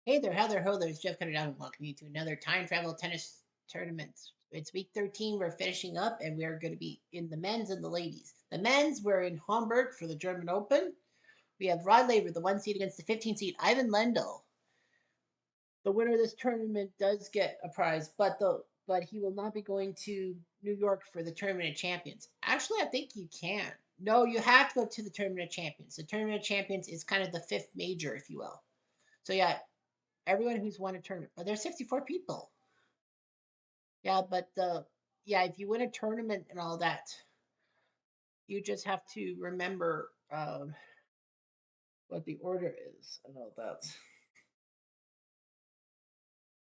Hey there, how there, ho, there's Jeff Cutter down and welcome you to another time travel tennis tournament. It's week 13. We're finishing up and we are going to be in the men's and the ladies. The men's, we're in Hamburg for the German Open. We have Rod Laver, the 1 seed against the 15 seed, Ivan Lendl. The winner of this tournament does get a prize, but he will not be going to New York for the Tournament of Champions. Actually, I think you can. No, you have to go to the Tournament of Champions. The Tournament of Champions is kind of the fifth major, if you will. So yeah, everyone who's won a tournament, but there's 64 people. Yeah, but if you win a tournament and all that, you just have to remember what the order is and all that.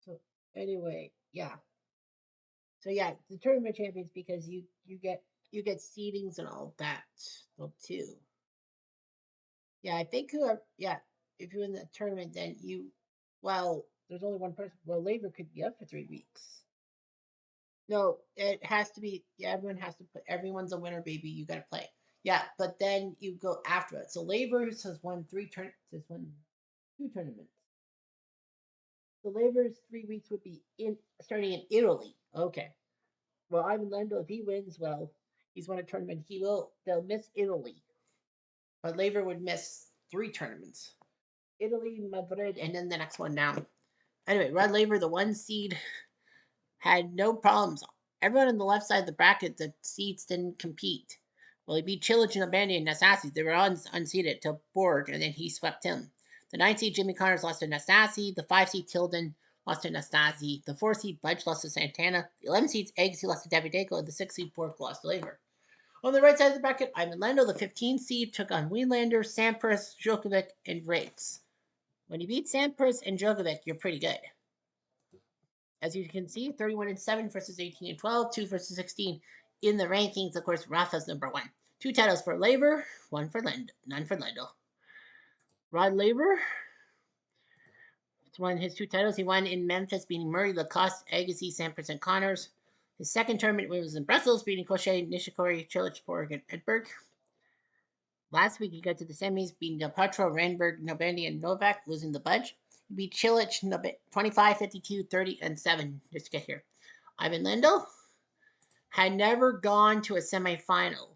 So anyway, yeah. So yeah, the tournament champions because you get seedings and all that too. Yeah, I think whoever if you win the tournament, then there's only one person. Well, Labor could be up for 3 weeks. No, it has to be. Yeah, everyone has to put. Everyone's a winner, baby. You got to play. Yeah, but then you go after it. So Labors has won has won 2 tournaments. So Labor's 3 weeks would be in starting in Italy. Okay. Well, Ivan Lendl, if he wins, well, he's won a tournament. They'll miss Italy, but Labor would miss 3 tournaments. Italy, Madrid, and then the next one down. Anyway, Rod Laver, the 1 seed, had no problems. Everyone on the left side of the bracket, the seeds didn't compete. Well, he beat Chilich and Abandi and Nastasi. They were unseeded till Borg, and then he swept him. The 9 seed Jimmy Connors lost to Nastasi. The 5 seed Tilden lost to Nastasi. The 4 seed Budge lost to Santana. The 11 seed Agassi lost to Davideko. And the 6 seed Borg lost to Laver. On the right side of the bracket, Ivan Lendl, the 15 seed, took on Wienlander, Sampras, Djokovic, and Riggs. When you beat Sampras and Djokovic, you're pretty good. As you can see, 31-7 versus 18-12, 2 versus 16 in the rankings. Of course, Rafa's number 1. 2 titles for Laver, 1 for none for Lendl. Rod Laver won his 2 titles. He won in Memphis, beating Murray, Lacoste, Agassi, Sampras, and Connors. His second tournament was in Brussels, beating Koshe, Nishikori, Chilich, Borg, and Edberg. Last week, he got to the semis, beating Del Potro, Randberg, Nobandi, and Novak, losing the Budge. He beat Chilich 25, 52, 30, and 7 just to get here. Ivan Lendl had never gone to a semifinal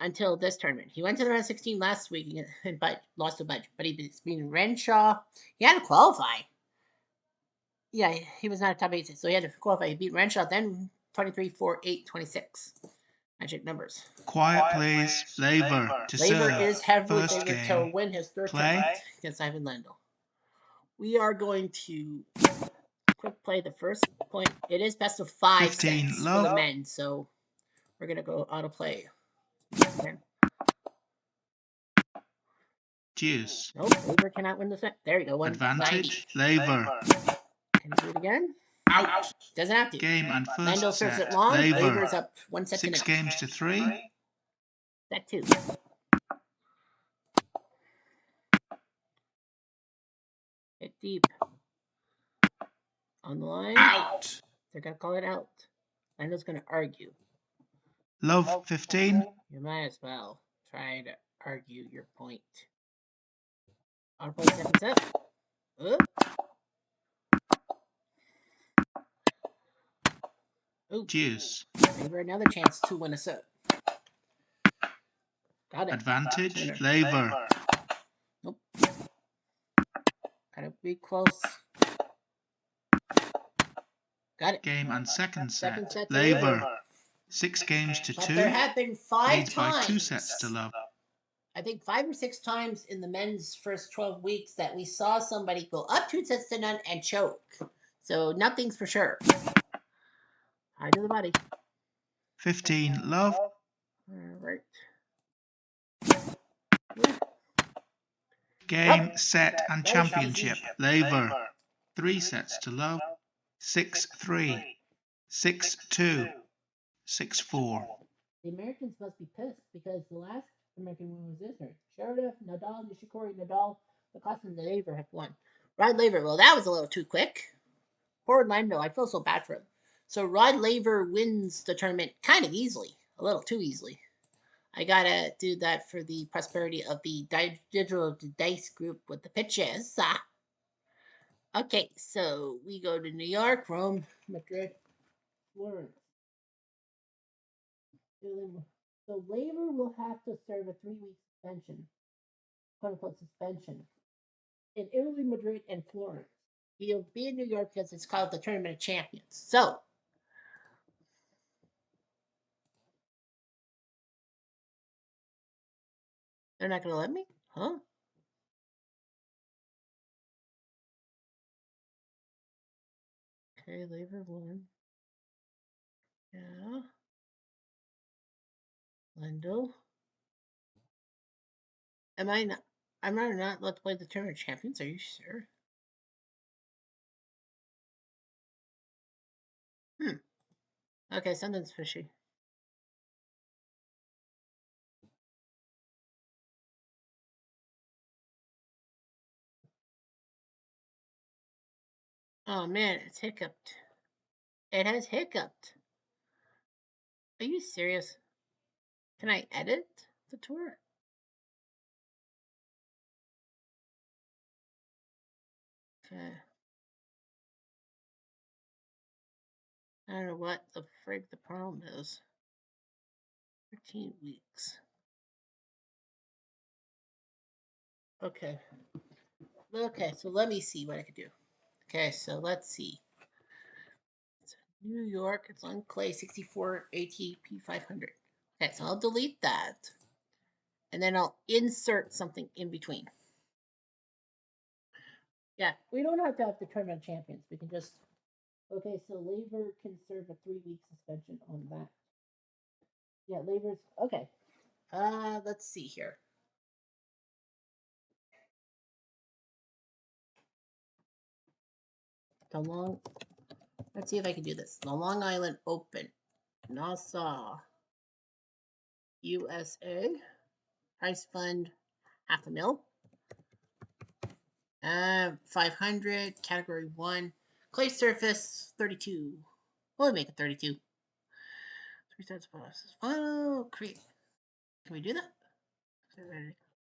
until this tournament. He went to the round of 16 last week but lost to Budge. But he beat Renshaw. He had to qualify. Yeah, he was not a top 8, so he had to qualify. He beat Renshaw, then 23, 4, 8, 26. Magic numbers. Quiet, please. Laver to Laver serve. is heavily First favored game. to win his third Play. tournament against Ivan Lendl. We are going to quick play the first point. It is best of 5 sets for the men, so we're going to go auto play. Okay. Juice. Nope, Laver cannot win the set. There you go. Advantage. Laver. Can you do it again? Out. Doesn't have to. Game and first Lendl set. serves it long. Laver. Laver's up 1 set 6 to 0. games to 3. Set 2. Hit deep. On the line. Out. They're going to call it out. Lendl's going to argue. Love 15. You might as well try to argue your point. Auto play second set. Ooh. Juice. Laver another chance to win a set. Got it. Advantage. Laver. Nope. Gotta be close. Got it. Game and second set. Second set Laver. 6 games to 2. There have been 5 Leads times. by 2 sets to love. I think 5 or 6 times in the men's first 12 weeks that we saw somebody go up 2 sets to none and choke. So nothing's for sure. High to the body. 15 love. All right. Game, set, and championship. Laver. 3 sets to love. 6-3. 6-2. 6-4. The Americans must be pissed because the last American one was this turn. Sheridan, Nadal, Nishikori, Nadal, Lacoste, and Laver have won. Rod Laver, well, that was a little too quick. Poor Lendl, I feel so bad for him. So Rod Laver wins the tournament kind of easily, a little too easily. I gotta do that for the prosperity of the digital dice group with the pitches. Okay, so we go to New York, Rome, Madrid, Florence. So Labor will have to serve a 3 week suspension, quote unquote suspension, in Italy, Madrid, and Florence. He'll be in New York because it's called the Tournament of Champions. So they're not going to let me? Huh? Okay, Labor one. Yeah. Lendo. Am I not? I'm not allowed to play the Tournament of Champions. Are you sure? Hmm. Okay, something's fishy. Oh man, it's hiccuped. It has hiccuped. Are you serious? Can I edit the tour? Okay. I don't know what the frig the problem is. 13 weeks. Okay. Okay, so let me see what I can do. Okay, so let's see. It's New York, it's on clay 64 ATP 500. Okay, so I'll delete that. And then I'll insert something in between. Yeah, we don't have the tournament champions. We can just. Okay, so Labor can serve a 3 week suspension on that. Yeah, Labor's. Okay. Let's see here. The long. Let's see if I can do this. The Long Island Open, Nassau, USA. Price fund, half a mil. 500, category 1. Clay surface, 32. We'll make it 32. 3 sets plus. Oh, create. Can we do that?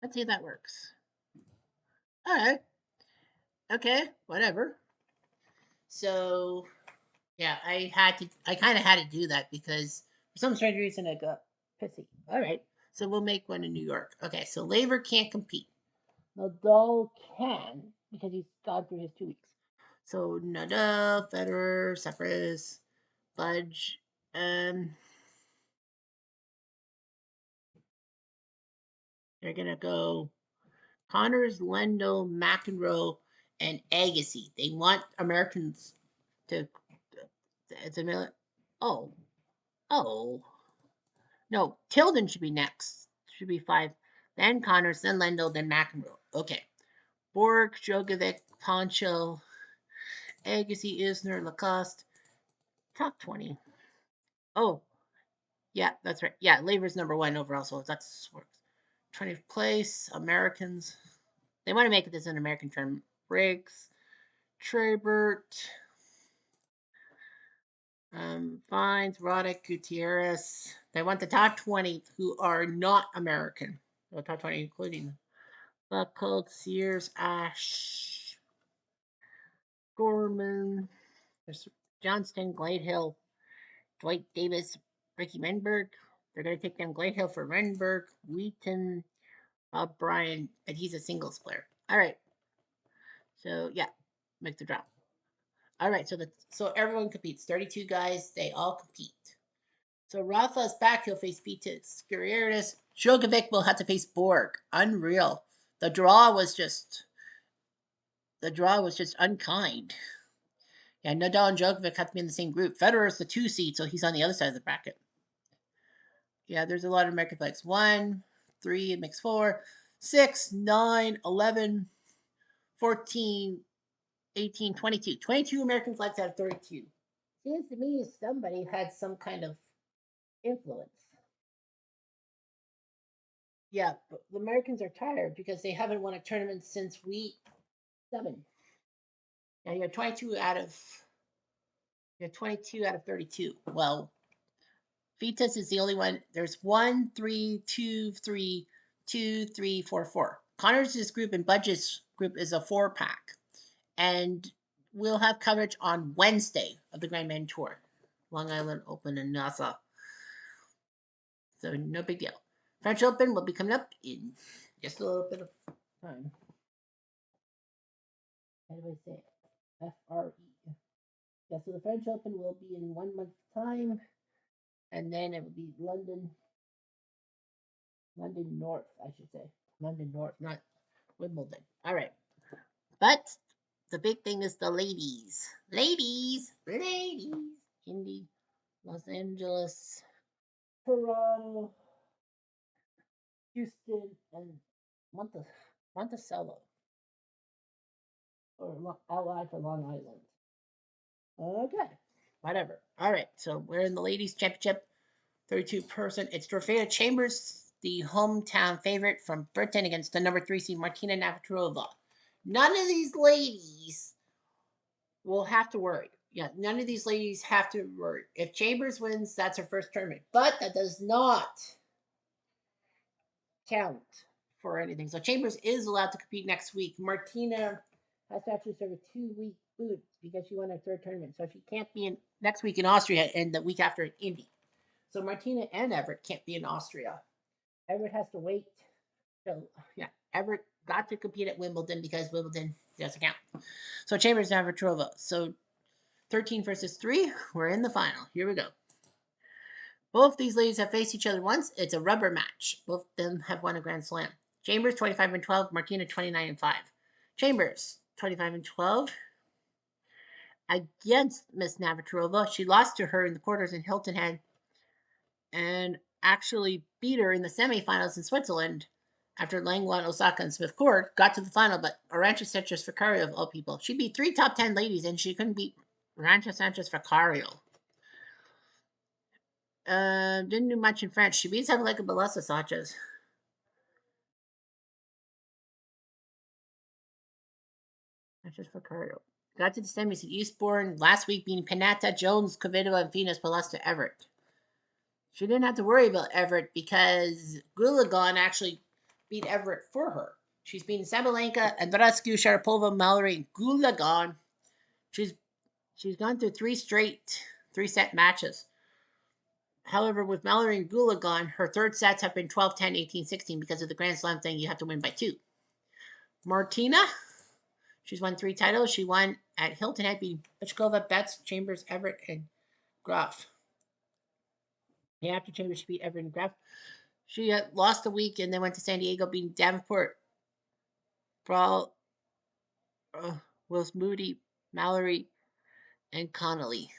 Let's see if that works. All right. Okay, whatever. So, yeah, I kind of had to do that because for some strange reason I got pissy. All right. So we'll make one in New York. Okay, so Labor can't compete. Nadal can because he's gone through his 2 weeks. So Nadal, Federer, Sampras, Fudge, um, they're gonna go Connors, Lendo, McEnroe, and Agassi. They want Americans to. It's a minute. Oh, oh no, Tilden should be next. Should be 5. Then Connors, then Lendo, then McEnroe. Okay. Borg, Djokovic, Poncho, Agassi, Isner, Lacoste. Top 20. Oh, yeah, that's right. Yeah, Labor's number 1 overall, so that's works. 20th place, Americans. They want to make this an American term. Briggs, Trebert, Vines, Roddick, Gutierrez. They want the top 20 who are not American. The top 20, including Buckhold, Sears, Ash, Gorman, there's Johnston, Gladehill, Dwight Davis, Ricky Renberg. They're going to take down Gladehill for Renberg, Wheaton, Bryan, and he's a singles player. All right. So, yeah, make the drop. All right. So everyone competes. 32 guys. They all compete. So Rafa's back. He'll face Pita Skiriadis. Djokovic will have to face Borg. Unreal. The draw was just unkind. Yeah, Nadal and Djokovic have to be in the same group. Federer's the 2 seed, so he's on the other side of the bracket. Yeah, there's a lot of American flags. 1, 3, it makes 4, 6, 9, 11, 14, 18, 22. 22 American flags out of 32. Seems to me somebody had some kind of influence. Yeah, but the Americans are tired because they haven't won a tournament since week 7. Yeah, you're 22 out of 32. Well, Vitas is the only one. There's 1, 3, 2, 3, 2, 3, 4, 4. Connors' group and Budge's group is a 4 pack. And we'll have coverage on Wednesday of the Grand Man Tour, Long Island Open and Nassau. So no big deal. French Open will be coming up in just a little bit of time. How do I say it? FRE. Yeah, so the French Open will be in 1 month's time, and then it will be London North, I should say. London North, not Wimbledon. All right. But the big thing is the ladies. Ladies. Indy, Los Angeles, Toronto, Houston, and Monticello. Or LI for Long Island. Okay. Whatever. All right. So we're in the ladies' championship. 32 person. It's Dorothea Chambers, the hometown favorite from Britain against the number 3 seed Martina Navratilova. None of these ladies will have to worry. Yeah, none of these ladies have to worry. If Chambers wins, that's her first tournament. But that does not count for anything. So Chambers is allowed to compete next week. Martina has to actually serve a 2-week boot because she won her third tournament. So she can't be in next week in Austria and the week after in Indy. So Martina and Everett can't be in Austria. Everett has to wait. So yeah, Everett got to compete at Wimbledon because Wimbledon doesn't count. So Chambers and Navratilova. So 13 versus 3. We're in the final. Here we go. Both these ladies have faced each other once. It's a rubber match. Both of them have won a Grand Slam. Chambers 25 and 12. Martina 29 and 5. Chambers 25 and 12 against Miss Navratilova. She lost to her in the quarters in Hilton Head and actually beat her in the semifinals in Switzerland after Langwan, Osaka, and Smith Court got to the final, but Arantxa Sanchez Vicario, of all people, she beat 3 top 10 ladies, and she couldn't beat Arantxa Sanchez Vicario. Didn't do much in French. She beats Sabalenka Balesa Sanchez. Sanchez Vicario. Got to the semis at Eastbourne last week, beating Pennetta, Jones, Kvitova, and Venus Palesta Everett. She didn't have to worry about Everett because Gulagon actually beat Everett for her. She's beaten Sabalenka, Andreescu, Sharapova, Mallory, and Gulagon. She's gone through 3 straight 3-set matches. However, with Mallory and Gulagon, her third sets have been 12-10, 18-16 because of the Grand Slam thing. You have to win by 2. Martina, she's won 3 titles. She won at Hilton Head, beating Pichkova, Betts, Chambers, Everett, and Graf. Yeah, after Chambers, she beat Everett and Graf. She lost a week and then went to San Diego, beating Davenport, Brawl, Wills Moody, Mallory, and Connolly.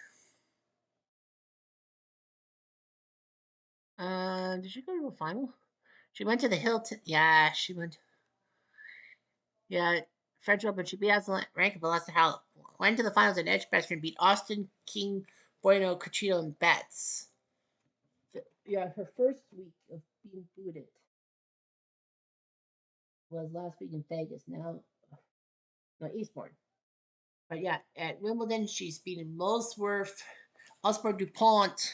Did she go to a final? She went to the Hilton. Yeah, she went. Yeah, French Open. She beat Aslan Rankin, but lost to Hal. Went to the finals at Edgebaston and beat Austin, King, Bueno, Cachito, and Betts. Yeah, her first week of being booted was last week in Vegas. Now, no, Eastbourne. But yeah, at Wimbledon, she's beaten Molesworth, Osborne DuPont,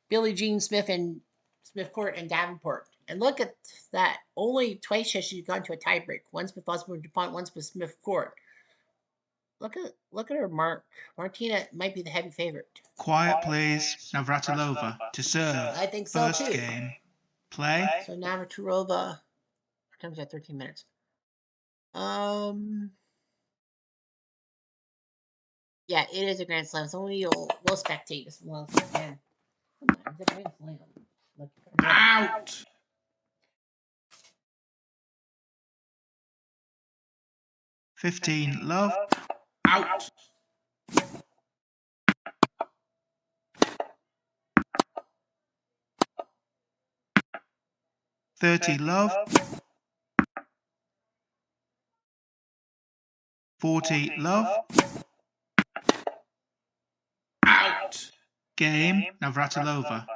Billie Jean Smith, and Smith Court and Davenport. And look at that. Only twice has she gone to a tiebreak. Once with Osborne DuPont, once with Smith Court. Look at her mark. Martina might be the heavy favorite. Quiet, please. Navratilova to serve. I think so First too. game. Play. So Navratilova comes at 13 minutes. Yeah, it is a Grand Slam, so we'll spectate as well as we can. Come on, it's a Grand Slam. Out! $15 out. $30 $40 out. Game Navratilova.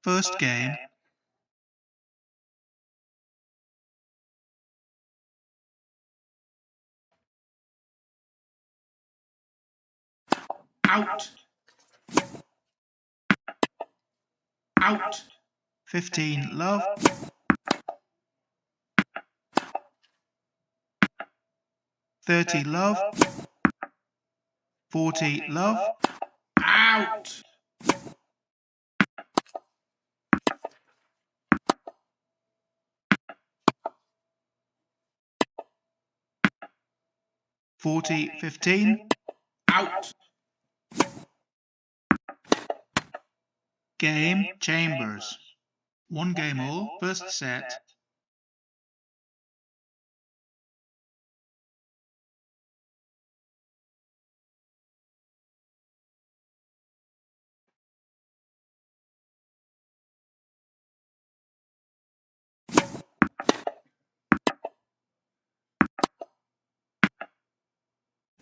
First game. Out. Out. $15 $30 30 love, 40 love, out, 40-15, out, game, Chambers, 1 game all, first set,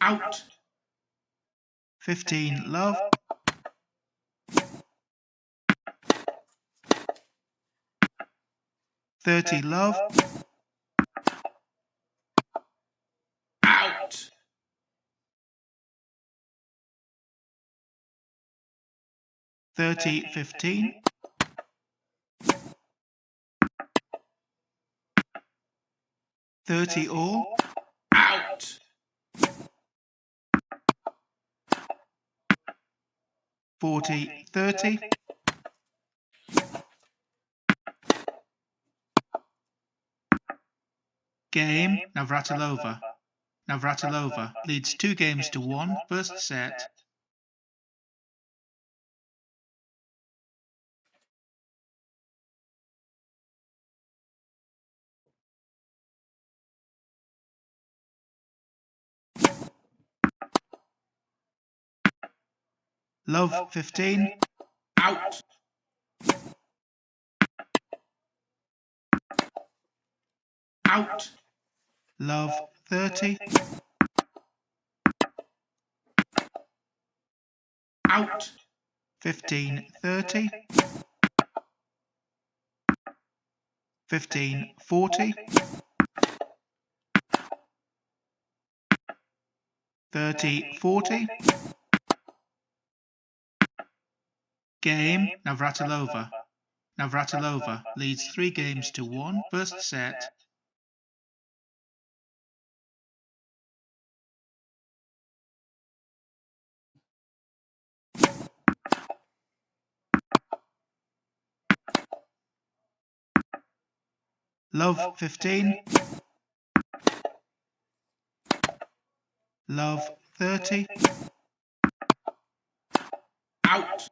out, 15 love, 30 love, out, 30-15, 30 all, out, 40-30, game, Navratilova. Navratilova leads 2 games to 1, first set, love 15, out, out, love 30, out, 15-30, 15-40, 30-40, game, Navratilova. Navratilova leads 3 games to 1, first set, love 15, love 30, out,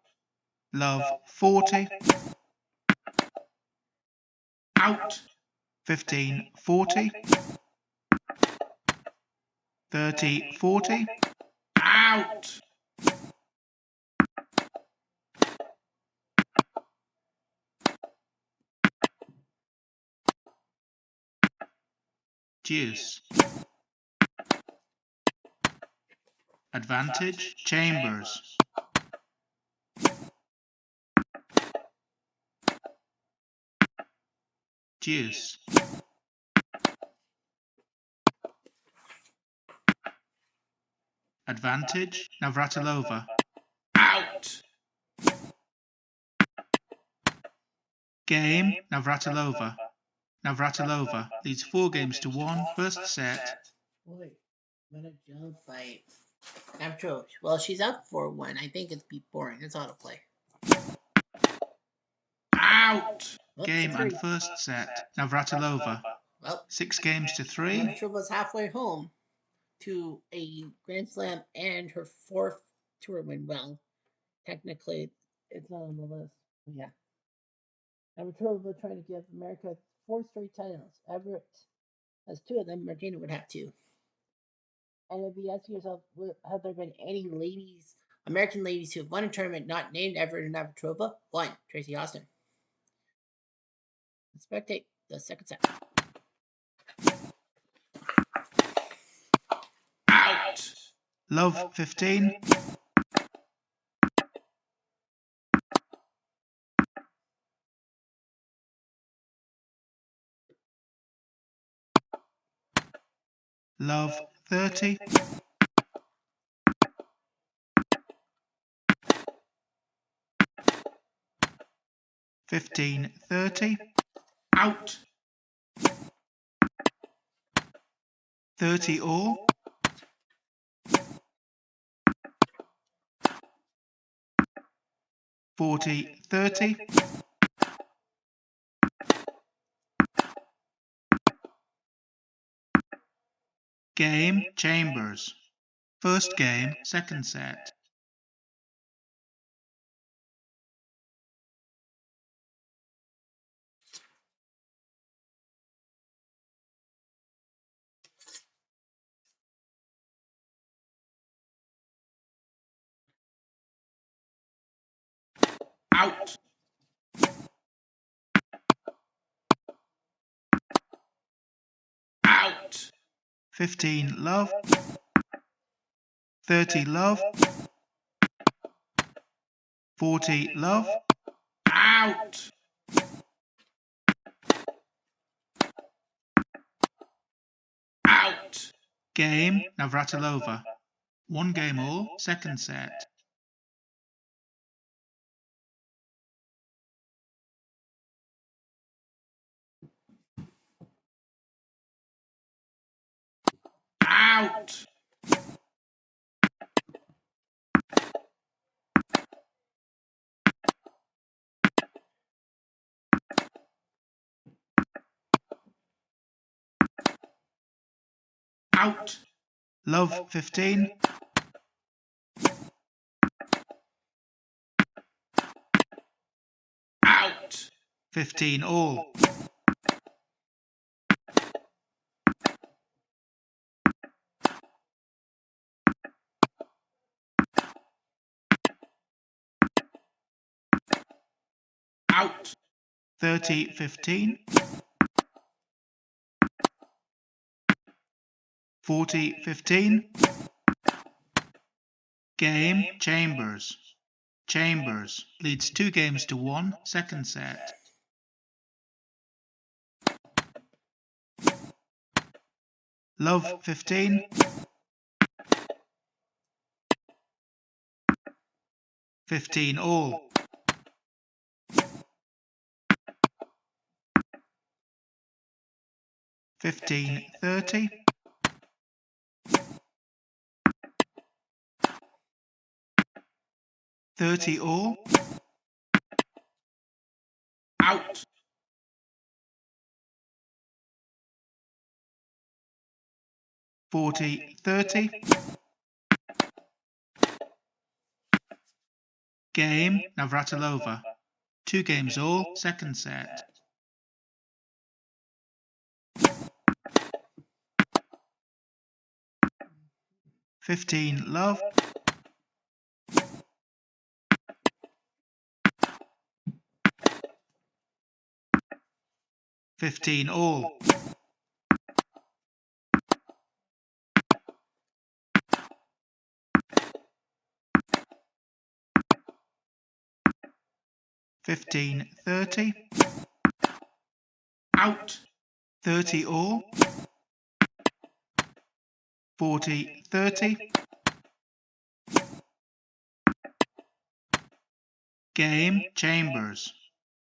love 40, out, 15-40, 30-40, out, deuce, advantage, Chambers, deuce, advantage, Navratilova, out, game, Navratilova. Navratilova leads 4 games to 1, first set, Boy, what a jump fight. Navratilova. Well, she's up 4-1. I think it's be boring. It's autoplay. out, Well, game and first set, Navratilova, Well, 6 games to 3, Navratilova halfway home to a Grand Slam and her 4th tour win. Well, technically, it's not on the list. Yeah. Navratilova trying to give America 4 straight titles. Everett has 2 of them. Martina would have 2. And if you ask yourself, have there been any ladies, American ladies, who have won a tournament not named Everett and Navratilova? 1, Tracy Austin. Let's spectate the second set. out, love 15, love 30, 15-30, out, 30 all, 40-30. Game, Chambers. First game, second set. Out. Out. 15 love. 30 love. 40 love. Out. Out. Game, Navratilova. One game all, second set. Out. Out. Love 15. Out. 15 all. Out. 30-15. 40-15. Game, Chambers. Chambers leads 2 games to 1, second set. Love 15. 15 all. Fifteen 30. 30 all. Out. Forty 30. Game, Navratilova. 2 games all, second set. Fifteen love. 15 all. Fifteen 30. Out. 30 all. 40 30. Game, Chambers.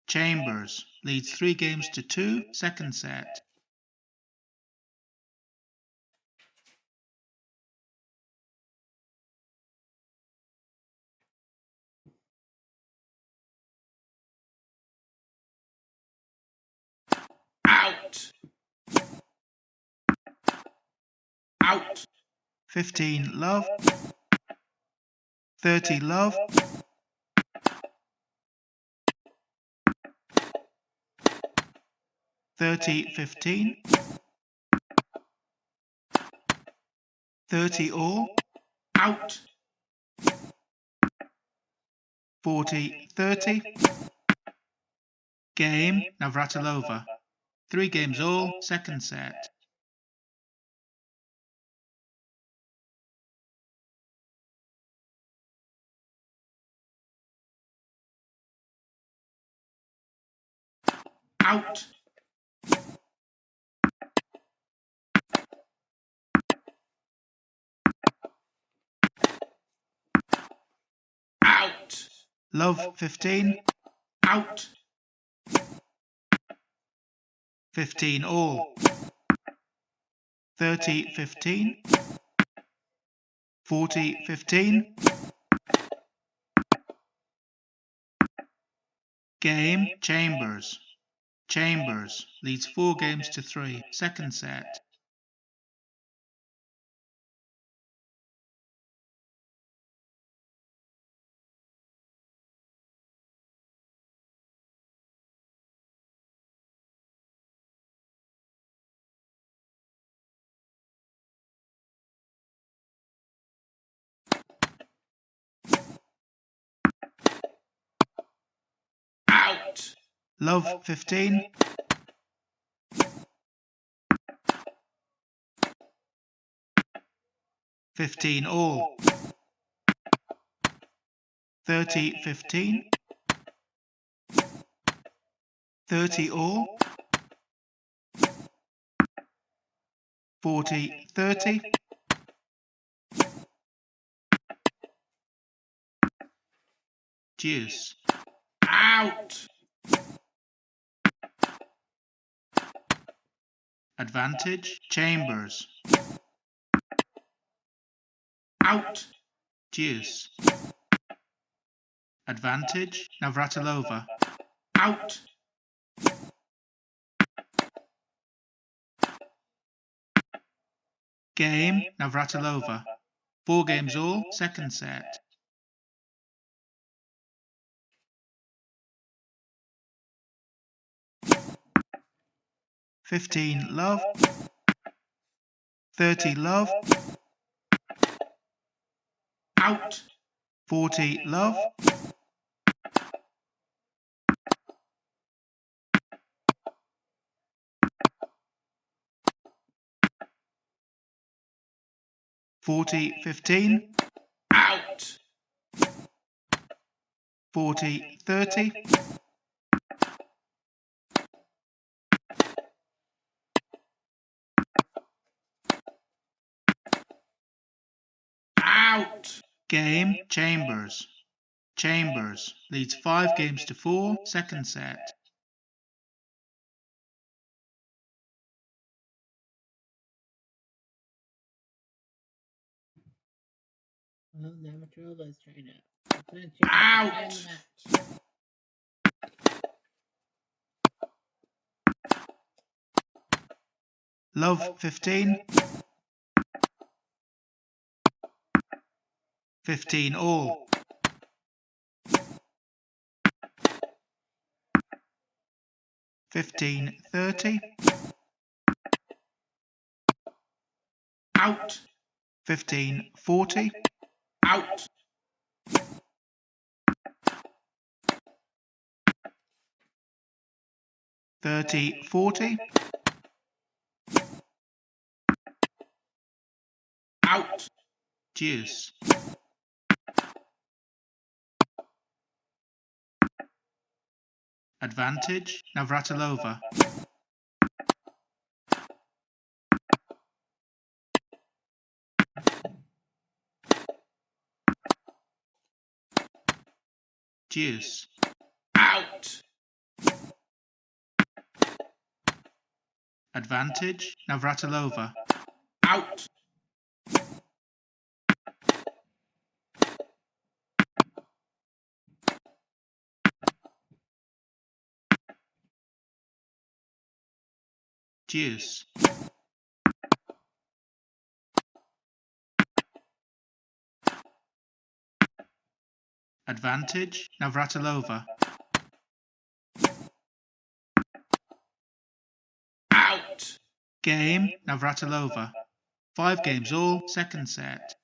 Chambers leads 3 games to 2, second set. Out. Out. 15 love. 30 love. 30-15. 30 all. Out. 40 30. Game, Navratilova. 3 games all, second set. Out. Out. Love 15. Out. 15 all. 30-15. 40-15. Game, Chambers. Chambers leads 4 games to 3. Second set. Out. Love 15. 15 all. 30-15. 30 all. 40-30. Deuce. Out. Advantage, Chambers. Out. Deuce. Advantage, Navratilova. Out. Game, Navratilova. 4 games all. Second set. $15 love. 30 love. Out. 40 love. 40-15. Out. 40-30. 'Out. Game, Chambers. Chambers leads 5 games to 4. Second set. Well, Navratilova is trying to Out. end the match. Love 15. 15 all. 15-30. Out. 15-40. Out. 30-40. Out. Deuce. Advantage, Navratilova. Deuce. Out. Advantage, Navratilova. Out. Deuce. Advantage, Navratilova. Out. Game, Navratilova. 5 games all. Second set.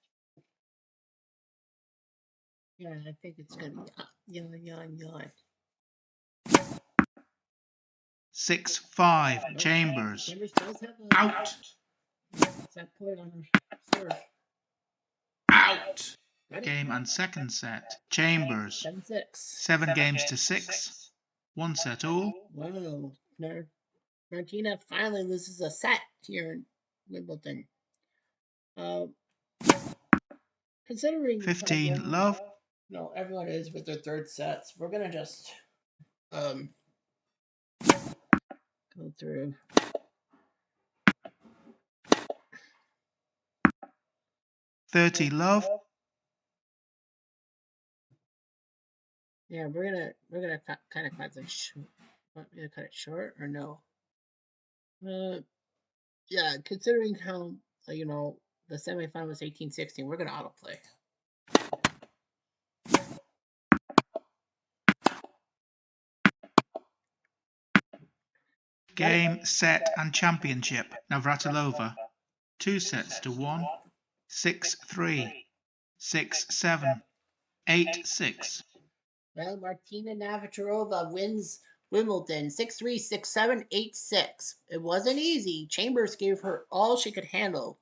Yeah, I think it's gonna be yawn. 6-5. Chambers. Chambers does have a Out. set point on her serve. Out. Game and second set. Chambers. 7-6. 7 games to 6. 1 set all. Wow. Martina finally loses a set here in Wimbledon. Considering 15 love. Everyone is with their third sets, we're gonna just go through. $30 love. Yeah, we're gonna kind of cut this. Want me to cut it short or no? Yeah, considering how the semifinal was 18-16, we're gonna autoplay. Game, set, and championship. Navratilova. 2-1. 6-3. 6-7. 8-6. Well, Martina Navratilova wins Wimbledon 6-3, 6-7, 8-6. It wasn't easy. Chambers gave her all she could handle.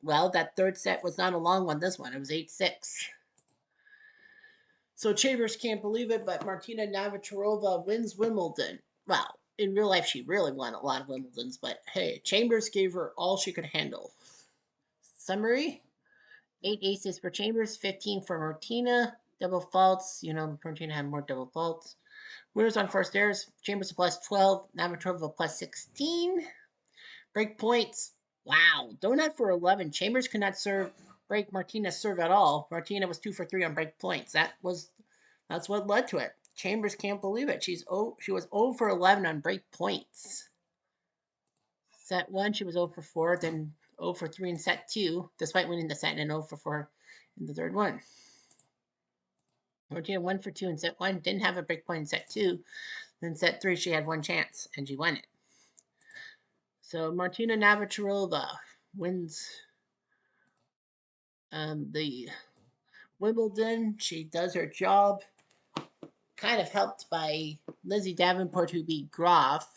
Well, that third set was not a long one. This one, it was 8-6. So Chambers can't believe it, but Martina Navratilova wins Wimbledon. Well, in real life, she really won a lot of Wimbledons, but hey, Chambers gave her all she could handle. Summary: 8 aces for Chambers, 15 for Martina. Double faults, Martina had more double faults. Winners on first airs: Chambers a plus 12, Navratilova plus 16. Break points. Wow, donut for 11. Chambers could not break Martina's serve at all. Martina was 2 for 3 on break points. That's what led to it. Chambers can't believe it. She was 0 for 11 on break points. Set 1, she was 0 for 4, then 0 for 3 in set 2, despite winning the set, and 0 for 4 in the third one. Martina 1 for 2 in set 1, didn't have a break point in set 2. Then set 3, she had one chance, and she won it. So Martina Navratilova wins the Wimbledon. She does her job, kind of helped by Lizzie Davenport, who beat Graf,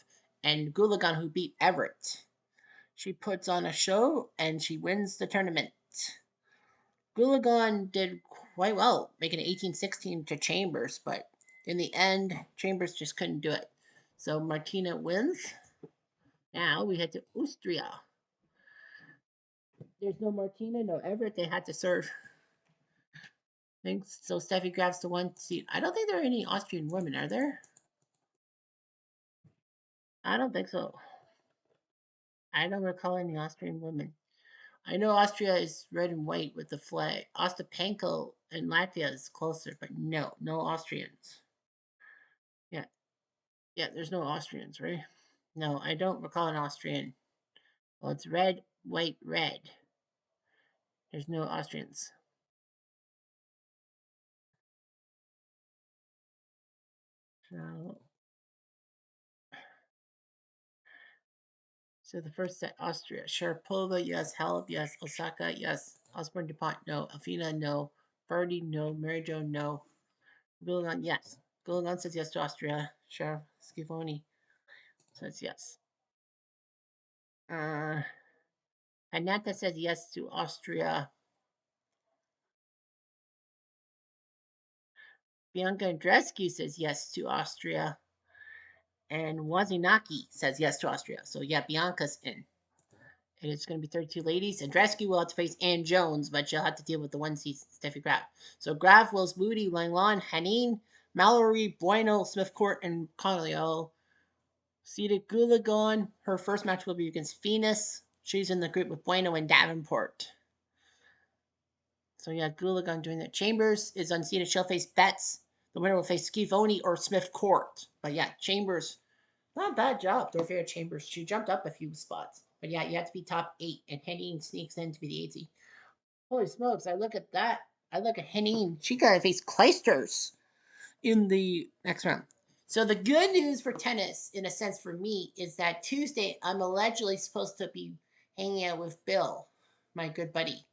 and Goolagong, who beat Everett. She puts on a show, and she wins the tournament. Goolagong did quite well, making it 18-16 to Chambers, but in the end, Chambers just couldn't do it. So Martina wins. Now we head to Austria. There's no Martina, no Everett. They had to serve. Thanks. So Steffi grabs the 1 seat. I don't think there are any Austrian women, are there? I don't think so. I don't recall any Austrian women. I know Austria is red and white with the flag. Ostapenko and Latvia is closer, but no Austrians. Yeah, there's no Austrians, right? No, I don't recall an Austrian. Well, it's red, white, red. There's no Austrians. So the first set: Austria. Sharapova, yes. Halep, yes. Osaka, yes. Osborne DuPont, no. Alfina, no. Birdie, no. Mary Jo, no. Goolagong, yes. Goolagong says yes to Austria. Schifoni says yes. Ananta says yes to Austria. Bianca Andreescu says yes to Austria. And Wazinaki says yes to Austria. So yeah, Bianca's in. And it's going to be 32 ladies. Andreescu will have to face Ann Jones, but she'll have to deal with the 1 seed Steffi Graf. So Graf, Wills, Moody, Langlon, Hanine, Mallory, Bueno, Smith Court, and Connolly all seeded. Goolagong, her first match will be against Venus. She's in the group with Bueno and Davenport. So yeah, Goolagong doing that. Chambers is unseeded. She'll face Betts. The winner will face Schifoni or Smith Court. But yeah, Chambers, not a bad job. Dorothea Chambers. She jumped up a few spots. But yeah, you have to be top 8, and Henning sneaks in to be the 8th. Holy smokes, I look at that. I look at Henning. She got to face Kleisters in the next round. So the good news for tennis, in a sense for me, is that Tuesday I'm allegedly supposed to be hanging out with Bill, my good buddy.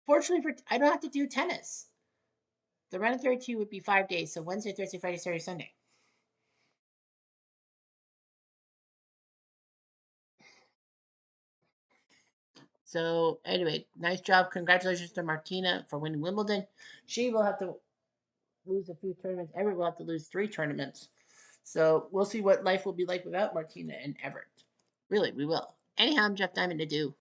Fortunately, I don't have to do tennis. The round of 32 would be 5 days, so Wednesday, Thursday, Friday, Saturday, Sunday. So anyway, nice job. Congratulations to Martina for winning Wimbledon. She will have to lose a few tournaments. Everett will have to lose 3 tournaments. So we'll see what life will be like without Martina and Everett. Really, we will. Anyhow, I'm Jeff Diamond to do.